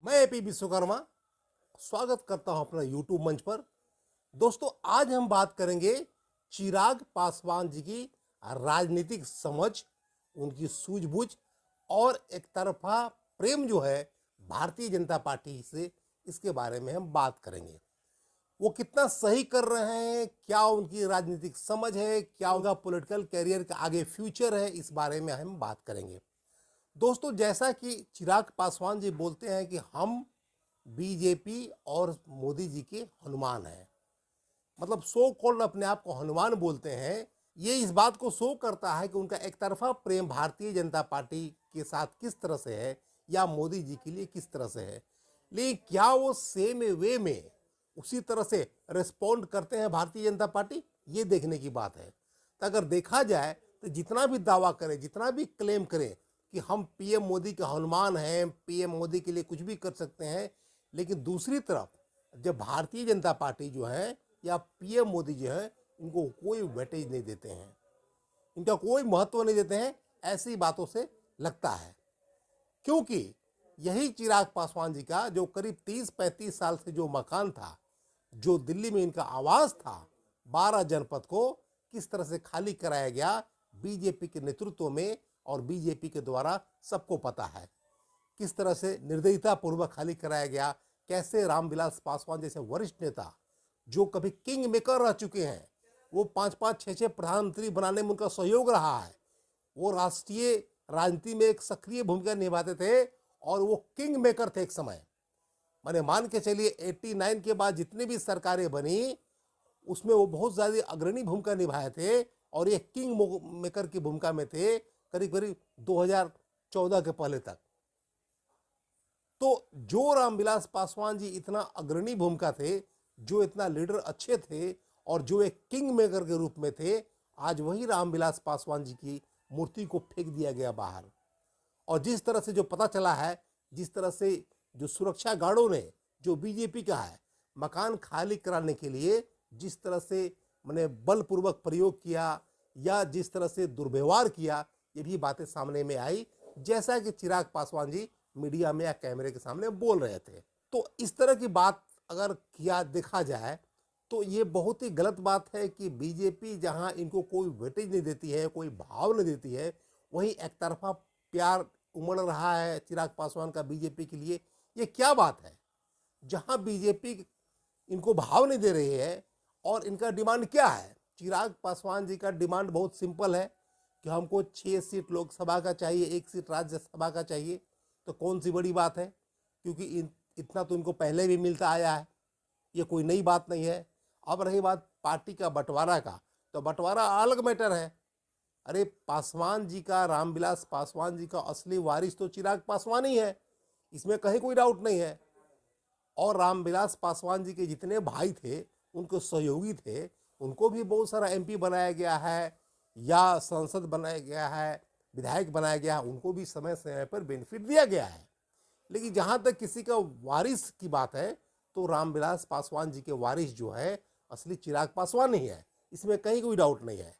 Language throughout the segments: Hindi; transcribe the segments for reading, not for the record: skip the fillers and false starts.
मैं एपी विश्वकर्मा स्वागत करता हूं अपना यूट्यूब मंच पर। दोस्तों, आज हम बात करेंगे चिराग पासवान जी की राजनीतिक समझ, उनकी सूझबूझ और एक तरफा प्रेम जो है भारतीय जनता पार्टी से, इसके बारे में हम बात करेंगे। वो कितना सही कर रहे हैं, क्या उनकी राजनीतिक समझ है, क्या उनका पॉलिटिकल कैरियर का आगे फ्यूचर है, इस बारे में हम बात करेंगे। दोस्तों, जैसा कि चिराग पासवान जी बोलते हैं कि हम बीजेपी और मोदी जी के हनुमान हैं, मतलब सो कॉल्ड अपने आप को हनुमान बोलते हैं। ये इस बात को शो करता है कि उनका एक तरफा प्रेम भारतीय जनता पार्टी के साथ किस तरह से है या मोदी जी के लिए किस तरह से है। लेकिन क्या वो सेम वे में उसी तरह से रिस्पॉन्ड करते हैं भारतीय जनता पार्टी, ये देखने की बात है। तो अगर देखा जाए तो जितना भी दावा करें, जितना भी क्लेम करें कि हम पीएम मोदी के हनुमान हैं, पीएम मोदी के लिए कुछ भी कर सकते हैं, लेकिन दूसरी तरफ जब भारतीय जनता पार्टी जो है या पीएम मोदी जो है, इनको कोई वेटेज नहीं देते हैं, इनका कोई महत्व नहीं देते हैं, ऐसी बातों से लगता है। क्योंकि यही चिराग पासवान जी का जो करीब 30-35 साल से जो मकान था, जो दिल्ली में इनका आवास था, 12 जनपद को किस तरह से खाली कराया गया बीजेपी के नेतृत्व में और बीजेपी के द्वारा, सबको पता है। किस तरह से निर्दयता पूर्वक खाली कराया गया, कैसे रामविलास पासवान जैसे वरिष्ठ नेता जो कभी किंग मेकर रह चुके हैं, वो 5-5, 6-6 प्रधानमंत्री बनाने में उनका सहयोग रहा है, वो राष्ट्रीय राजनीति में एक सक्रिय भूमिका निभाते थे और वो किंग मेकर थे एक समय। माने मान के चलिए 89 के बाद जितनी भी सरकारें बनी उसमें वो बहुत ज़्यादा अग्रणी भूमिका निभाए थे और ये किंग मेकर की भूमिका में थे करीब करीब 2014 के पहले तक। तो जो रामविलास पासवान जी इतना अग्रणी भूमिका थे, जो इतना लीडर अच्छे थे और जो एक किंग मेकर के रूप में थे, आज वही रामविलास पासवान जी की मूर्ति को फेंक दिया गया बाहर। और जिस तरह से जो पता चला है, जिस तरह से जो सुरक्षा गार्डों ने, जो बीजेपी का है, मकान खाली कराने के लिए जिस तरह से मैंने बलपूर्वक प्रयोग किया या जिस तरह से दुर्व्यवहार किया, ये भी बातें सामने में आई, जैसा कि चिराग पासवान जी मीडिया में या कैमरे के सामने बोल रहे थे। तो इस तरह की बात अगर किया देखा जाए तो ये बहुत ही गलत बात है कि बीजेपी जहां इनको कोई वेटेज नहीं देती है, कोई भाव नहीं देती है, वहीं एक तरफा प्यार उमड़ रहा है चिराग पासवान का बीजेपी के लिए। ये क्या बात है? जहां बीजेपी इनको भाव नहीं दे रही है और इनका डिमांड क्या है? चिराग पासवान जी का डिमांड बहुत सिंपल है कि हमको 6 सीट लोकसभा का चाहिए, 1 सीट राज्यसभा का चाहिए। तो कौन सी बड़ी बात है, क्योंकि इतना तो इनको पहले भी मिलता आया है, ये कोई नई बात नहीं है। अब रही बात पार्टी का बंटवारा का, तो बंटवारा अलग मैटर है। अरे पासवान जी का, रामविलास पासवान जी का असली वारिस तो चिराग पासवान ही है, इसमें कहीं कोई डाउट नहीं है। और रामविलास पासवान जी के जितने भाई थे, उनके सहयोगी थे, उनको भी बहुत सारा एमपी बनाया गया है या सांसद बनाया गया है, विधायक बनाया गया है, उनको भी समय समय पर बेनिफिट दिया गया है। लेकिन जहाँ तक किसी का वारिस की बात है, तो रामविलास पासवान जी के वारिस जो है असली चिराग पासवान ही है, इसमें कहीं कोई डाउट नहीं है।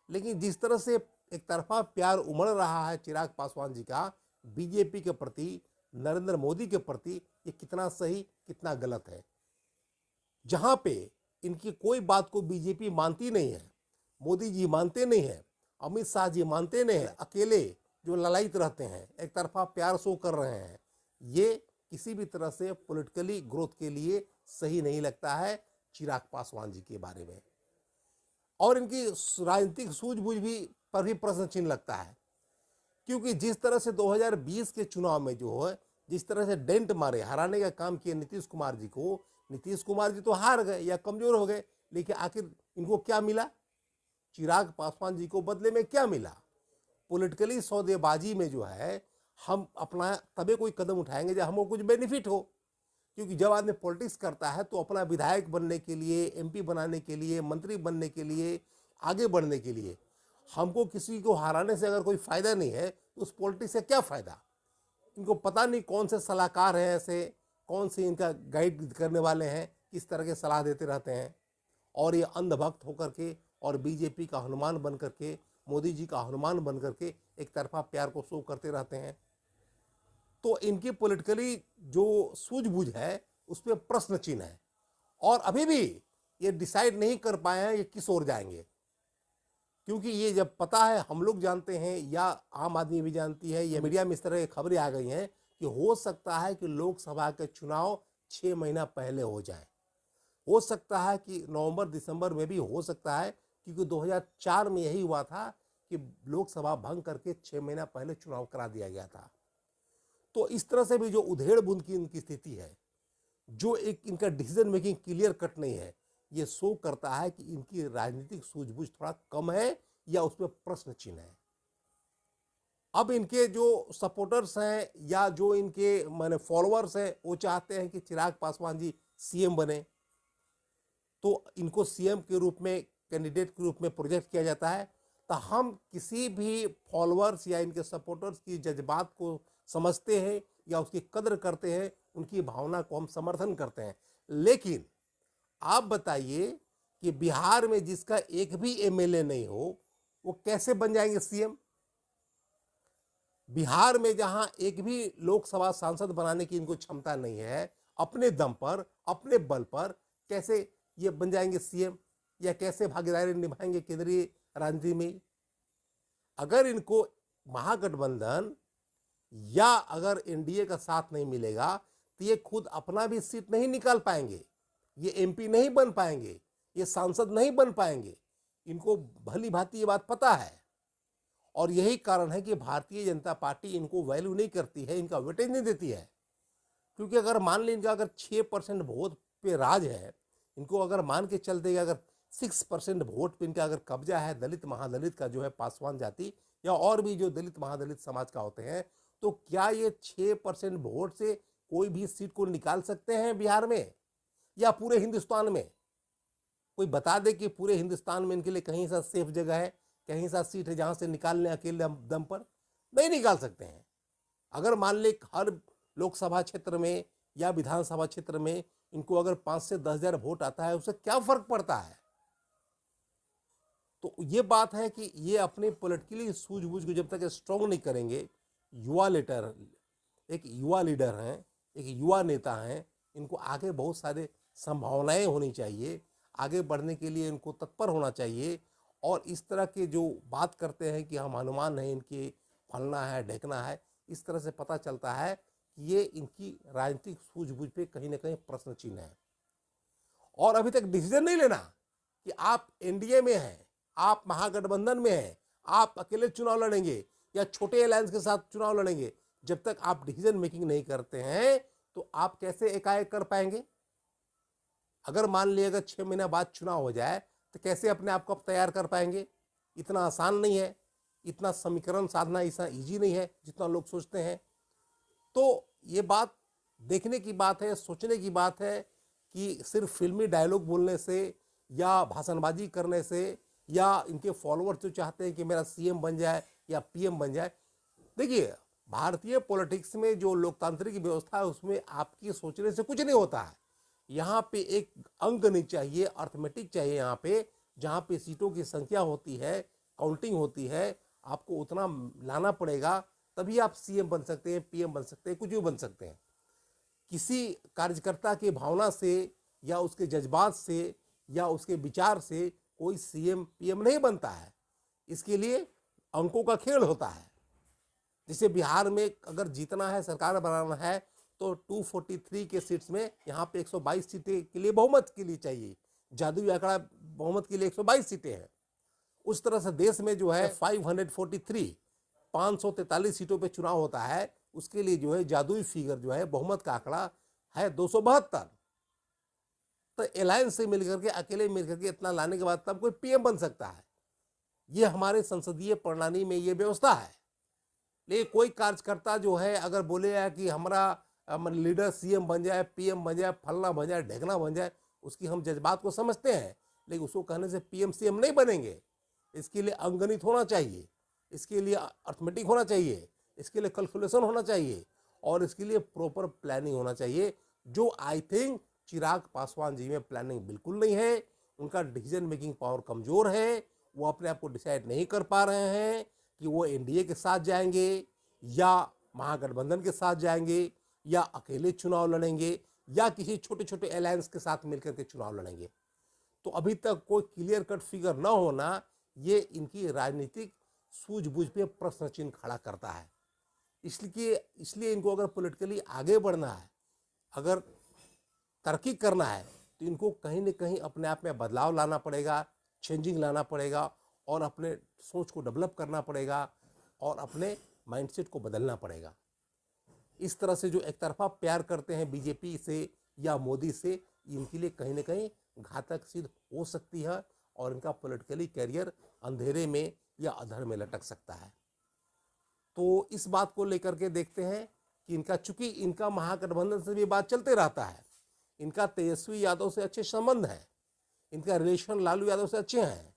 लेकिन जिस तरह से एक तरफा प्यार उमड़ रहा है चिराग पासवान जी का बीजेपी के प्रति, नरेंद्र मोदी के प्रति, ये कितना सही कितना गलत है। जहां पे इनकी कोई बात को बीजेपी मानती नहीं है, मोदी जी मानते नहीं है, अमित शाह जी मानते नहीं है, अकेले जो ललायित रहते हैं, एक तरफा प्यार शो कर रहे हैं, ये किसी भी तरह से पॉलिटिकली ग्रोथ के लिए सही नहीं लगता है चिराग पासवान जी के बारे में। और इनकी राजनीतिक सूझबूझ भी पर भी प्रश्न चिन्ह लगता है, क्योंकि जिस तरह से 2020 के चुनाव में जो है, जिस तरह से डेंट मारे, हराने का काम किया नीतीश कुमार जी को, नीतीश कुमार जी तो हार गए या कमजोर हो गए, लेकिन आखिर इनको क्या मिला? चिराग पासवान जी को बदले में क्या मिला? पॉलिटिकली सौदेबाजी में जो है, हम अपना तबे कोई कदम उठाएंगे जब हमको कुछ बेनिफिट हो। क्योंकि जब आदमी पॉलिटिक्स करता है तो अपना विधायक बनने के लिए, एमपी बनाने के लिए, मंत्री बनने के लिए, आगे बढ़ने के लिए, हमको किसी को हराने से अगर कोई फायदा नहीं है तो उस पॉलिटिक्स से क्या फायदा? इनको पता नहीं कौन से सलाहकार हैं ऐसे, कौन से इनका गाइड करने वाले हैं, किस तरह के सलाह देते रहते हैं, और ये अंधभक्त होकर के और बीजेपी का हनुमान बन करके, मोदी जी का हनुमान बन करके एक तरफा प्यार को शो करते रहते हैं। तो इनकी पॉलिटिकली जो सूझबूझ है उस पर प्रश्न चिन्ह है, और अभी भी ये डिसाइड नहीं कर पाए हैं ये किस ओर जाएंगे। क्योंकि ये जब पता है, हम लोग जानते हैं या आम आदमी भी जानती है, या मीडिया में इस तरह की खबरें आ गई हैं कि हो सकता है कि लोकसभा के चुनाव 6 महीना पहले हो जाए, हो सकता है कि नवंबर दिसंबर में भी हो सकता है, क्योंकि 2004 में यही हुआ था कि लोकसभा भंग करके 6 महीना पहले चुनाव करा दिया गया था। तो इस तरह से भी जो उधेड़ बुन की इनकी स्थिति है, जो एक इनका डिसीजन मेकिंग क्लियर कट नहीं है, ये शो करता है कि इनकी राजनीतिक सूझबूझ थोड़ा कम है या उसमें प्रश्न चिन्ह है। अब इनके जो सपोर्टर्स हैं या जो इनके माने फॉलोअर्स हैं, वो चाहते हैं कि चिराग पासवान जी सीएम बने, तो इनको सीएम के रूप में, कैंडिडेट के रूप में प्रोजेक्ट किया जाता है। तो हम किसी भी फॉलोअर्स या इनके सपोर्टर्स की जज्बात को समझते हैं या उसकी कदर करते हैं, उनकी भावना को हम समर्थन करते हैं। लेकिन आप बताइए कि बिहार में जिसका एक भी एमएलए नहीं हो, वो कैसे बन जाएंगे सीएम? बिहार में जहां एक भी लोकसभा सांसद बनाने की इनको क्षमता नहीं है, अपने दम पर, अपने बल पर कैसे ये बन जाएंगे सीएम, या कैसे भागीदारी निभाएंगे केंद्रीय राजनीति में? अगर इनको महागठबंधन या अगर एनडीए का साथ नहीं मिलेगा तो ये खुद अपना भी सीट नहीं निकाल पाएंगे, ये एमपी नहीं बन पाएंगे, ये सांसद नहीं बन पाएंगे। इनको भली भांति ये बात पता है, और यही कारण है कि भारतीय जनता पार्टी इनको वैल्यू नहीं करती है, इनका वेटेज नहीं देती है। क्योंकि अगर मान लीजिए इनका अगर 6% वोट पे राज है, इनको अगर मान के चल देगा, अगर 6% वोट पे इनका अगर कब्जा है, दलित महादलित का जो है, पासवान जाति या और भी जो दलित महादलित समाज का होते हैं, तो क्या ये 6% वोट से कोई भी सीट को निकाल सकते हैं बिहार में या पूरे हिंदुस्तान में? कोई बता दे कि पूरे हिंदुस्तान में इनके लिए कहीं सा सेफ जगह है, कहीं सा सीट है जहां से निकालने अकेले दम पर? नहीं निकाल सकते हैं। अगर मान ले हर लोकसभा क्षेत्र में या विधानसभा क्षेत्र में इनको अगर 5 से 10 हजार वोट आता है, उससे क्या फर्क पड़ता है? तो ये बात है कि ये अपने पॉलिटिकली सूझबूझ को जब तक स्ट्रॉन्ग नहीं करेंगे, युवा लीडर, एक युवा लीडर हैं, एक युवा नेता हैं, इनको आगे बहुत सारे संभावनाएं होनी चाहिए, आगे बढ़ने के लिए इनको तत्पर होना चाहिए। और इस तरह के जो बात करते हैं कि हम हनुमान हैं, इनके फलना है ढेकना है, इस तरह से पता चलता है कि ये इनकी राजनीतिक सूझबूझ पे कहीं ना कहीं प्रश्न चिन्ह है। और अभी तक डिसीजन नहीं लेना कि आप एनडीए में हैं, आप महागठबंधन में हैं, आप अकेले चुनाव लड़ेंगे या छोटे अलायंस के साथ चुनाव लड़ेंगे। जब तक आप डिसीजन मेकिंग नहीं करते हैं तो आप कैसे एकाएक कर पाएंगे? अगर मान लिया अगर 6 महीना बाद चुनाव हो जाए तो कैसे अपने आप को आप तैयार कर पाएंगे? इतना आसान नहीं है, इतना समीकरण साधना इतना ईजी नहीं है जितना लोग सोचते हैं। तो ये बात देखने की बात है, सोचने की बात है कि सिर्फ फिल्मी डायलॉग बोलने से या भाषणबाजी करने से या इनके फॉलोअर्स जो चाहते हैं कि मेरा सीएम बन जाए या पीएम बन जाए। देखिए, भारतीय पॉलिटिक्स में जो लोकतांत्रिक व्यवस्था है उसमें आपकी सोचने से कुछ नहीं होता है। यहाँ पे एक अंक नहीं चाहिए, अर्थमेटिक चाहिए। यहाँ पे जहाँ पे सीटों की संख्या होती है, काउंटिंग होती है, आपको उतना लाना पड़ेगा, तभी आप सीएम बन सकते हैं, पीएम बन सकते हैं, कुछ भी बन सकते हैं। किसी कार्यकर्ता की भावना से या उसके जज्बात से या उसके विचार से कोई सीएम पीएम नहीं बनता है। इसके लिए अंकों का खेल होता है। जैसे बिहार में अगर जीतना है, सरकार बनाना है, तो 243 के सीट्स में यहाँ पे 122 सीटें के लिए बहुमत के लिए चाहिए। जादुई आंकड़ा बहुमत के लिए 122 सीटें हैं। उस तरह से देश में जो है 543 सीटों पे चुनाव होता है, उसके लिए जो है जादुई फिगर जो है, बहुमत का आंकड़ा है 272। तो अलायंस से मिलकर के, अकेले मिलकर के इतना लाने के बाद तब कोई पीएम बन सकता है। ये हमारे संसदीय प्रणाली में ये व्यवस्था है। लेकिन कोई कार्यकर्ता जो है अगर बोलेगा कि हमारा लीडर सीएम बन जाए, पीएम बन जाए, फलना बन जाए, ढेकना बन जाए, उसकी हम जज्बात को समझते हैं, लेकिन उसको कहने से पीएम सीएम नहीं बनेंगे। इसके लिए अंगणित होना चाहिए, इसके लिए अर्थमेटिक होना चाहिए, इसके लिए कैलकुलेशन होना चाहिए और इसके लिए प्रॉपर प्लानिंग होना चाहिए, जो आई थिंक चिराग पासवान जी में प्लानिंग बिल्कुल नहीं है। उनका डिसीजन मेकिंग पावर कमजोर है। वो अपने आप को डिसाइड नहीं कर पा रहे हैं कि वो एनडीए के साथ जाएंगे या महागठबंधन के साथ जाएंगे या अकेले चुनाव लड़ेंगे या किसी छोटे छोटे अलायंस के साथ मिलकर के चुनाव लड़ेंगे। तो अभी तक कोई क्लियर कट फिगर न होना ये इनकी राजनीतिक सूझबूझ पे प्रश्न चिन्ह खड़ा करता है। इसलिए इनको अगर पॉलिटिकली आगे बढ़ना है, अगर तरक्की करना है, तो इनको कहीं न कहीं अपने आप में बदलाव लाना पड़ेगा, चेंजिंग लाना पड़ेगा और अपने सोच को डेवलप करना पड़ेगा और अपने माइंडसेट को बदलना पड़ेगा। इस तरह से जो एक तरफा प्यार करते हैं बीजेपी से या मोदी से, इनके लिए कहीं न कहीं घातक सिद्ध हो सकती है और इनका पॉलिटिकली कैरियर अंधेरे में या अधर में लटक सकता है। तो इस बात को लेकर के देखते हैं कि चूंकि इनका महागठबंधन से भी बात चलते रहता है, इनका तेजस्वी यादव से अच्छे संबंध हैं, इनका रिलेशन लालू यादव से अच्छे हैं,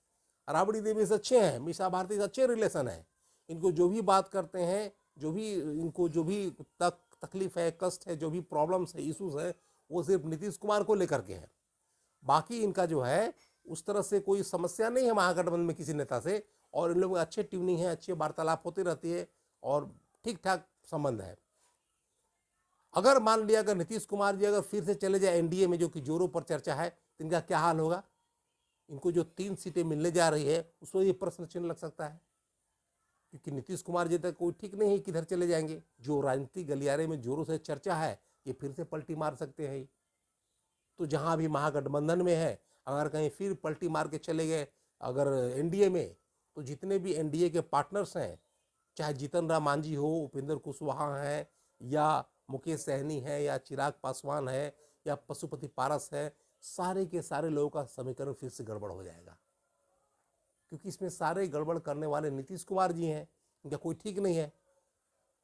राबड़ी देवी से अच्छे हैं, मीसा भारती से अच्छे रिलेशन है। इनको जो भी बात करते हैं, इनको जो भी तकलीफ है, कष्ट है, जो भी प्रॉब्लम्स है, इशूज है, वो सिर्फ नीतीश कुमार को लेकर के है। बाकी इनका जो है उस तरह से कोई समस्या नहीं है महागठबंधन में किसी नेता से, और इन लोगों में अच्छे ट्यूनिंग है, अच्छी वार्तालाप होती रहती है और ठीक ठाक संबंध है। अगर मान लिया अगर नीतीश कुमार जी अगर फिर से चले जाए एनडीए में, जो कि जोरों पर चर्चा है, तो इनका क्या हाल होगा? इनको जो 3 सीटें मिलने जा रही है उसमें ये प्रश्न चिन्ह लग सकता है, क्योंकि नीतीश कुमार जी तक कोई ठीक नहीं है किधर चले जाएंगे। जो राजनीतिक गलियारे में जोरों से चर्चा है, ये फिर से पलटी मार सकते हैं। तो जहां भी महागठबंधन में है, अगर कहीं फिर पलटी मार के चले गए अगर एनडीए में, तो जितने भी एनडीए के पार्टनर्स हैं, चाहे जीतन राम मांझी हो, उपेंद्र कुशवाहा हैं, या मुकेश सहनी है, या चिराग पासवान है, या पशुपति पारस है, सारे के सारे लोगों का समीकरण फिर से गड़बड़ हो जाएगा, क्योंकि इसमें सारे गड़बड़ करने वाले नीतीश कुमार जी हैं। इनका कोई ठीक नहीं है।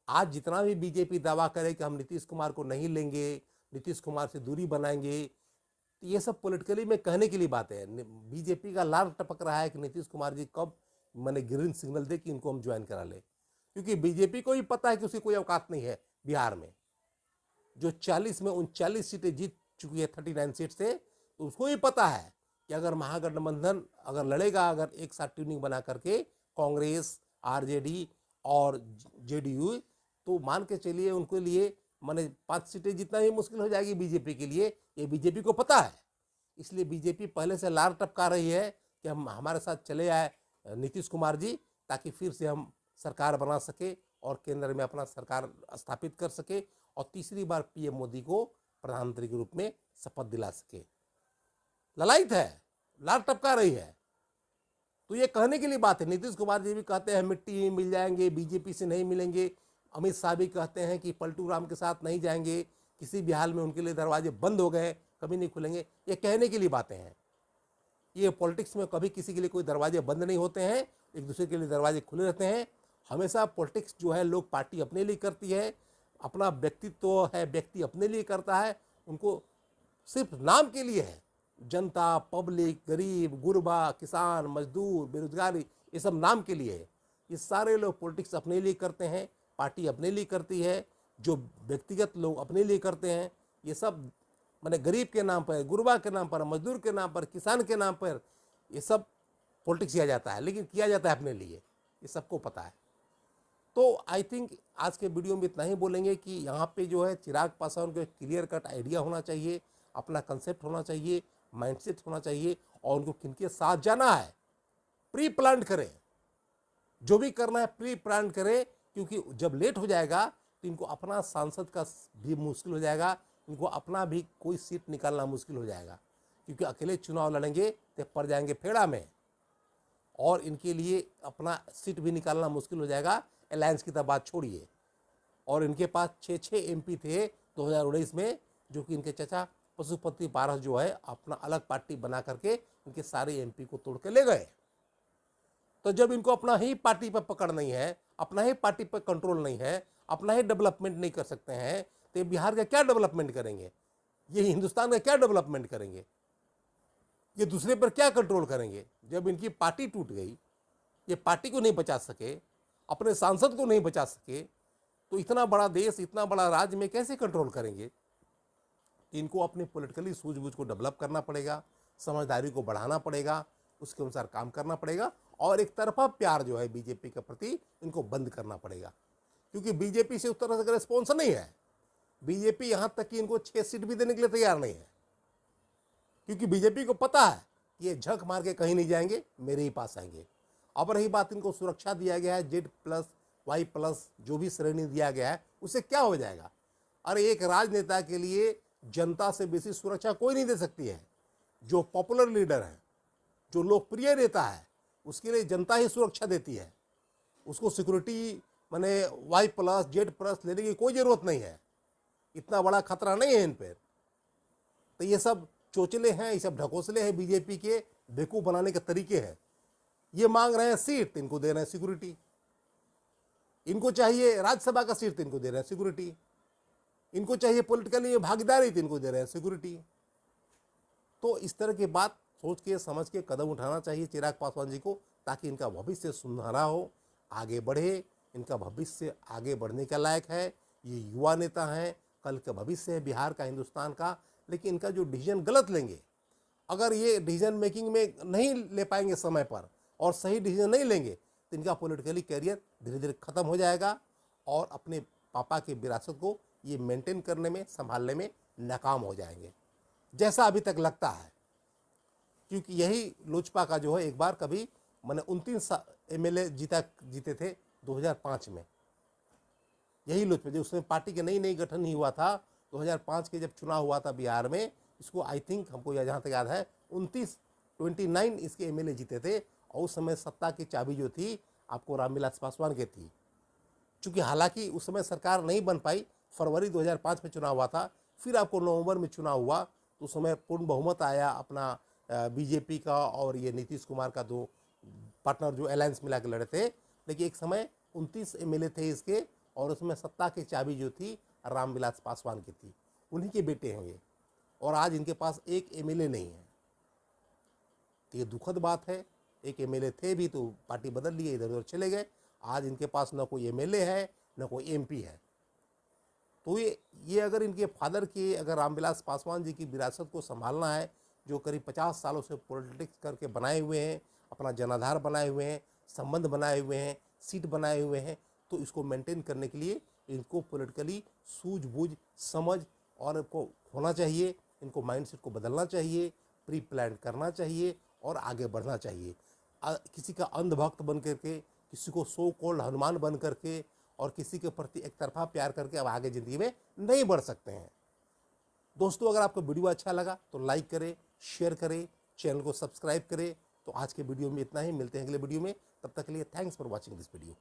आज जितना भी बीजेपी दावा करे कि हम नीतीश कुमार को नहीं लेंगे, नीतीश कुमार से दूरी बनाएंगे, तो ये सब पॉलिटिकली में कहने के लिए बात है। बीजेपी का लाल टपक रहा है कि नीतीश कुमार जी कब मैंने ग्रीन सिग्नल दे कि इनको हम ज्वाइन करा ले, क्योंकि बीजेपी को ही पता है कि उसकी कोई औकात नहीं है। बिहार में जो 40 में 39 सीटें जीत चुकी है 39 सीट से, तो उसको ही पता है कि अगर महागठबंधन अगर लड़ेगा, अगर एक साथ ट्यूनिंग बना करके कांग्रेस, आरजेडी और जेडीयू, तो मान के चलिए उनके लिए माने 5 सीटें जितना ही मुश्किल हो जाएगी बीजेपी के लिए। ये बीजेपी को पता है, इसलिए बीजेपी पहले से लार टपका रही है कि हम हमारे साथ चले आए नीतीश कुमार जी, ताकि फिर से हम सरकार बना सके और केंद्र में अपना सरकार स्थापित कर सके और तीसरी बार पीएम मोदी को प्रधानमंत्री के रूप में शपथ दिला सके। ललायत है, लार टपका रही है। तो ये कहने के लिए बात है। नीतीश कुमार जी भी कहते हैं मिट्टी में मिल जाएंगे, बीजेपी से नहीं मिलेंगे। अमित शाह भी कहते हैं कि पलटू राम के साथ नहीं जाएंगे, किसी भी हाल में उनके लिए दरवाजे बंद हो गए, कभी नहीं खुलेंगे। ये कहने के लिए बातें हैं। ये पॉलिटिक्स में कभी किसी के लिए कोई दरवाजे बंद नहीं होते हैं, एक दूसरे के लिए दरवाजे खुले रहते हैं। हमेशा पॉलिटिक्स जो है लोग पार्टी अपने लिए करती है, अपना व्यक्तित्व है व्यक्ति अपने लिए करता है, उनको सिर्फ नाम के लिए है। जनता, पब्लिक, गरीब, गुरबा, किसान, मजदूर, बेरोजगारी, ये सब नाम के लिए है। ये सारे लोग पॉलिटिक्स अपने लिए करते हैं, पार्टी अपने लिए करती है, जो व्यक्तिगत लोग अपने लिए करते हैं। ये सब मैंने गरीब के नाम पर, गुरबा के नाम पर, मजदूर के नाम पर, किसान के नाम पर, ये सब पॉलिटिक्स किया जाता है, लेकिन किया जाता है अपने लिए, ये सबको पता है। तो आई थिंक आज के वीडियो में इतना ही बोलेंगे कि यहाँ पे जो है चिराग पासवान को एक क्लियर कट आइडिया होना चाहिए, अपना कंसेप्ट होना चाहिए, माइंडसेट होना चाहिए, और उनको किनके साथ जाना है प्री प्लान करें। जो भी करना है प्री प्लान करें, क्योंकि जब लेट हो जाएगा तो इनको अपना सांसद का भी मुश्किल हो जाएगा, इनको अपना भी कोई सीट निकालना मुश्किल हो जाएगा, क्योंकि अकेले चुनाव लड़ेंगे तो पड़ जाएंगे फेड़ा में, और इनके लिए अपना सीट भी निकालना मुश्किल हो जाएगा। अलायंस की तो बात छोड़िए। और इनके पास 6 एमपी थे 2019 में, जो कि इनके चाचा पशुपति पारस जो है अपना अलग पार्टी बना करके इनके सारे एमपी को तोड़ के ले गए। तो जब इनको अपना ही पार्टी पर पकड़ नहीं है, अपना ही पार्टी पर कंट्रोल नहीं है, अपना ही डेवलपमेंट नहीं कर सकते हैं, तो ये बिहार का क्या डेवलपमेंट करेंगे? ये हिंदुस्तान का क्या डेवलपमेंट करेंगे? ये दूसरे पर क्या कंट्रोल करेंगे? जब इनकी पार्टी टूट गई, ये पार्टी को नहीं बचा सके, अपने सांसद को नहीं बचा सके, तो इतना बड़ा देश, इतना बड़ा राज्य में कैसे कंट्रोल करेंगे? इनको अपने पॉलिटिकली सूझबूझ को डेवलप करना पड़ेगा, समझदारी को बढ़ाना पड़ेगा, उसके अनुसार काम करना पड़ेगा, और एक तरफा प्यार जो है बीजेपी के प्रति इनको बंद करना पड़ेगा। क्योंकि बीजेपी से उस तरह से रिस्पॉन्स नहीं है। बीजेपी यहां तक कि इनको 6 सीट भी देने के लिए तैयार नहीं है, क्योंकि बीजेपी को पता है कि ये झक मार के कहीं नहीं जाएंगे, मेरे ही पास आएंगे। अब रही बात, इनको सुरक्षा दिया गया है, Z+Y+ जो भी श्रेणी दिया गया है, उससे क्या हो जाएगा? अरे एक राजनेता के लिए जनता से बेसी सुरक्षा कोई नहीं दे सकती है। जो पॉपुलर लीडर है, जो लोकप्रिय नेता है, उसके लिए जनता ही सुरक्षा देती है। उसको सिक्योरिटी माने Y+Z+ लेने की कोई जरूरत नहीं है, इतना बड़ा खतरा नहीं है इन पर। तो ये सब चोचले हैं, ये सब ढकोसले हैं, बीजेपी के बेवकूफ बनाने के तरीके हैं। ये मांग रहे हैं सीट, इनको दे रहे हैं सिक्योरिटी। इनको चाहिए राज्यसभा का सीट, इनको दे रहे हैं सिक्योरिटी। इनको चाहिए पॉलिटिकली भागीदारी, इनको दे रहे हैं सिक्योरिटी। तो इस तरह की बात सोच के समझ के कदम उठाना चाहिए चिराग पासवान जी को, ताकि इनका भविष्य सुनहरा हो, आगे बढ़े। इनका भविष्य आगे बढ़ने के लायक है। ये युवा नेता हैं, कल का भविष्य है बिहार का, हिंदुस्तान का। लेकिन इनका जो डिसीजन गलत लेंगे, अगर ये डिसीजन मेकिंग में नहीं ले पाएंगे समय पर और सही डिसीजन नहीं लेंगे, तो इनका पॉलिटिकली कैरियर धीरे धीरे खत्म हो जाएगा और अपने पापा की विरासत को ये मेंटेन करने में, संभालने में नाकाम हो जाएंगे, जैसा अभी तक लगता है। क्योंकि यही लोजपा का जो है, एक बार कभी मैंने 29 MLA जीते थे 2005 में। यही लोजपा, जो उसमें पार्टी के नई गठन ही हुआ था, 2005 के जब चुनाव हुआ था बिहार में, इसको आई थिंक, हमको जहाँ तक याद है, 29 इसके MLA जीते थे। और उस समय सत्ता की चाबी जो थी आपको रामविलास पासवान की थी। चूँकि हालांकि उस समय सरकार नहीं बन पाई, फरवरी 2005 में चुनाव हुआ था, फिर आपको नवंबर में चुनाव हुआ, तो उस समय पूर्ण बहुमत आया अपना बीजेपी का और ये नीतीश कुमार का, दो पार्टनर जो अलायंस मिला के लड़े थे। लेकिन एक समय 29 MLA थे इसके, और उसमें सत्ता की चाबी जो थी रामविलास पासवान की थी। उन्हीं के बेटे हैं ये, और आज इनके पास एक MLA नहीं है। तो ये दुखद बात है। एक MLA थे भी तो पार्टी बदल लिए, इधर उधर चले गए। आज इनके पास न कोई MLA है, न कोई MP है। तो ये अगर इनके फादर की, अगर रामविलास पासवान जी की विरासत को संभालना है, जो करीब 50 सालों से पॉलिटिक्स करके बनाए हुए हैं, अपना जनाधार बनाए हुए हैं, संबंध बनाए हुए हैं, सीट बनाए हुए हैं, तो इसको मेंटेन करने के लिए इनको पॉलिटिकली सूझबूझ, समझ और इनको होना चाहिए। इनको माइंडसेट को बदलना चाहिए, प्री प्लान करना चाहिए और आगे बढ़ना चाहिए। किसी का अंधभक्त बन करके, किसी को सो कॉल्ड हनुमान बन करके और किसी के प्रति एक तरफा प्यार करके अब आगे ज़िंदगी में नहीं बढ़ सकते हैं। दोस्तों, अगर आपको वीडियो अच्छा लगा तो लाइक करें, शेयर करें, चैनल को सब्सक्राइब करें। तो आज के वीडियो में इतना ही, मिलते हैं अगले वीडियो में। तब तक के लिए thanks for watching this video.